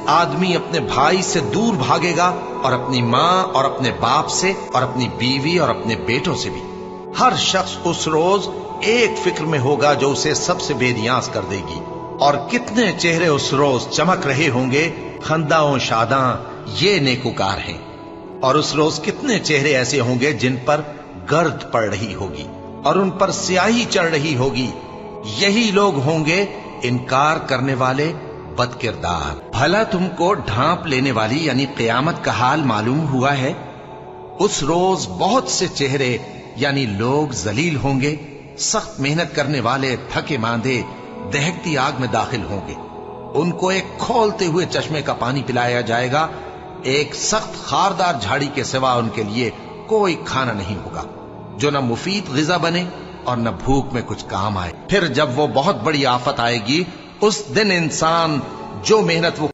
آدمی اپنے بھائی سے دور بھاگے گا اور اپنی ماں اور اپنے باپ سے اور اپنی بیوی اور اپنے بیٹوں سے بھی۔ ہر شخص اس روز ایک فکر میں ہوگا جو اسے سب سے بے نیاز کر دے گی۔ اور کتنے چہرے اس روز چمک رہے ہوں گے، خنداں و شاداں یہ نیکوکار ہیں۔ اور اس روز کتنے چہرے ایسے ہوں گے جن پر گرد پڑ رہی ہوگی اور ان پر سیاہی چڑھ رہی ہوگی، یہی لوگ ہوں گے انکار کرنے والے بد کردار۔ بھلا تم کو ڈھانپ لینے والی یعنی قیامت کا حال معلوم ہوا ہے؟ اس روز بہت سے چہرے یعنی لوگ ذلیل ہوں گے، سخت محنت کرنے والے تھکے ماندے دہکتی آگ میں داخل ہوں گے۔ ان کو ایک کھولتے ہوئے چشمے کا پانی پلایا جائے گا، ایک سخت خاردار جھاڑی کے سوا ان کے لیے کوئی کھانا نہیں ہوگا جو نہ مفید غذا بنے اور نہ بھوک میں کچھ کام آئے۔ پھر جب وہ بہت بڑی آفت آئے گی، اس دن انسان جو محنت وہ